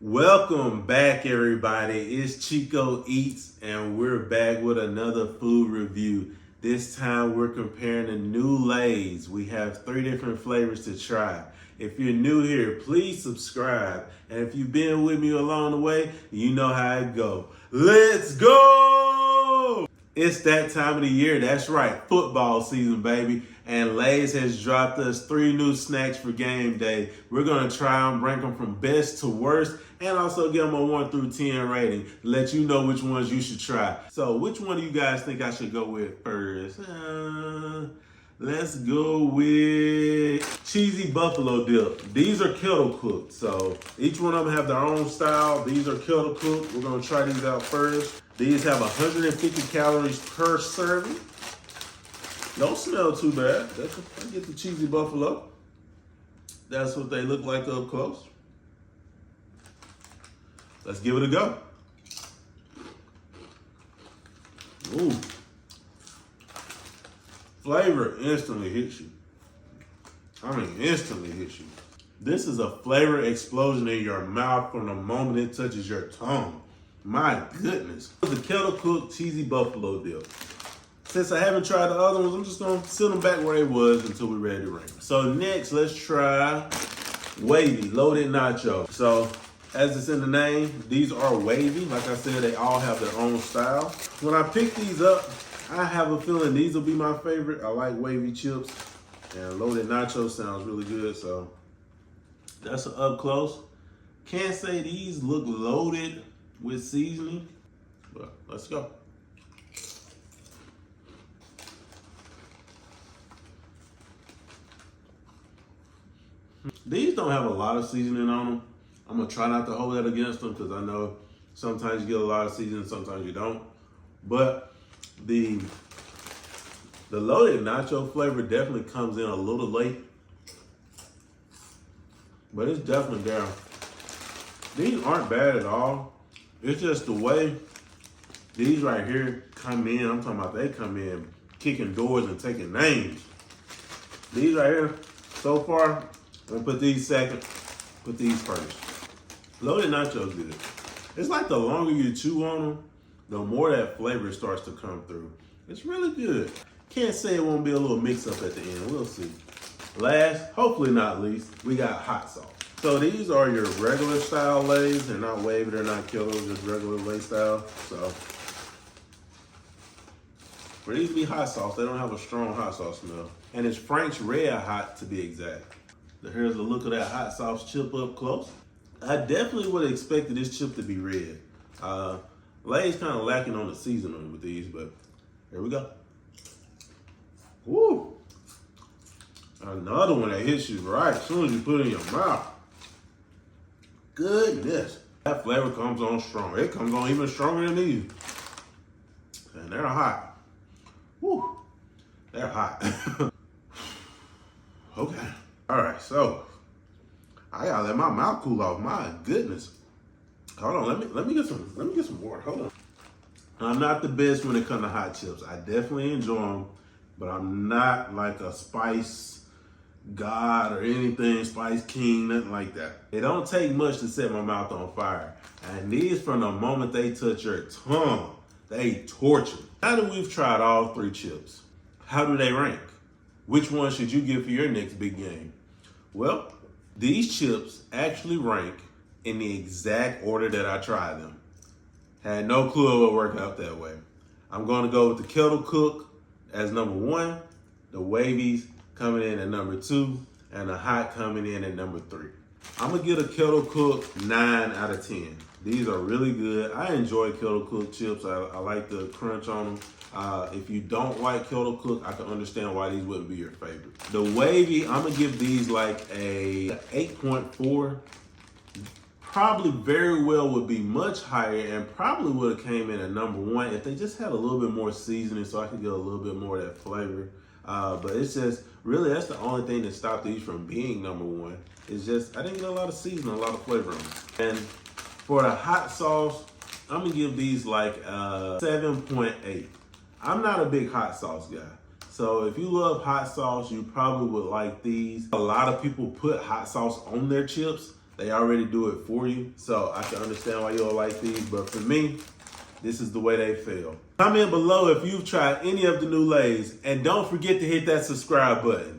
Welcome back, everybody. It's Chico Eats, and we're back with another food review. This time we're comparing the new Lay's. We have 3 different flavors to try. If you're new here, please subscribe. And if you've been with me along the way, you know how it go. Let's go! It's that time of the year. That's right, football season, baby. And Lay's has dropped us 3 new snacks for game day. We're gonna try them, rank them from best to worst, and also give them a 1 through 10 rating. Let you know which ones you should try. So which one do you guys think I should go with first? Let's go with cheesy buffalo dip. These are kettle cooked, so each one of them have their own style. These are kettle cooked. We're gonna try these out first. These have 150 calories per serving. Don't smell too bad. I get the cheesy buffalo. That's what they look like up close. Let's give it a go. Ooh. Flavor instantly hits you. Instantly hits you. This is a flavor explosion in your mouth from the moment it touches your tongue. My goodness. The kettle cooked cheesy buffalo dip. Since I haven't tried the other ones, I'm just gonna sit them back where they was until we're ready to rank. So next, let's try wavy loaded nacho. So as it's in the name, these are wavy. Like I said, they all have their own style. When I pick these up, I have a feeling these will be my favorite. I like wavy chips, and loaded nacho sounds really good. So that's an up close. Can't say these look loaded with seasoning, but let's go. These don't have a lot of seasoning on them. I'm gonna try not to hold that against them because I know sometimes you get a lot of seasoning, sometimes you don't. But the loaded nacho flavor definitely comes in a little late, but it's definitely there. These aren't bad at all. It's just the way these right here come in. I'm talking about they come in kicking doors and taking names. These right here, so far, I'm gonna put these second, put these first. Loaded nacho is good. It's like the longer you chew on them, the more that flavor starts to come through. It's really good. Can't say it won't be a little mix up at the end. We'll see. Last, hopefully not least, we got hot sauce. So these are your regular style Lay's. They're not wavy, they're not killer, just regular Lay's style. So for these to be hot sauce, they don't have a strong hot sauce smell. And it's Frank's Red Hot to be exact. Here's a look of that hot sauce chip up close. I definitely would have expected this chip to be red. Lay's kind of lacking on the seasoning with these, but here we go. Woo! Another one that hits you right as soon as you put it in your mouth. Goodness. That flavor comes on strong. It comes on even stronger than these. And they're hot. Woo! They're hot. Okay. All right, so I gotta let my mouth cool off. My goodness. Hold on, let me get some water. Hold on. I'm not the best when it comes to hot chips. I definitely enjoy them, but I'm not like a spice god or anything, spice king, nothing like that. It don't take much to set my mouth on fire. And these, from the moment they touch your tongue, they torture. Now that we've tried all 3 chips, how do they rank? Which one should you give for your next big game? Well, these chips actually rank in the exact order that I tried them. Had no clue it would work out that way. I'm gonna go with the kettle cook as number 1, the wavies coming in at number 2, and the hot coming in at number 3. I'm gonna get a kettle cook 9 out of 10. These are really good. I enjoy kettle cooked chips. I like the crunch on them. If you don't like kettle cook, I can understand why these wouldn't be your favorite. The wavy, I'm gonna give these like a 8.4. Probably very well would be much higher and probably would have came in at number 1 if they just had a little bit more seasoning so I could get a little bit more of that flavor. But it's just, really, that's the only thing that stopped these from being number 1. It's just, I didn't get a lot of seasoning, a lot of flavor on them. And for the hot sauce, I'm gonna give these like a 7.8. I'm not a big hot sauce guy. So if you love hot sauce, you probably would like these. A lot of people put hot sauce on their chips. They already do it for you, so I can understand why you don't like these. But for me, this is the way they feel. Comment below if you've tried any of the new Lays, and don't forget to hit that subscribe button.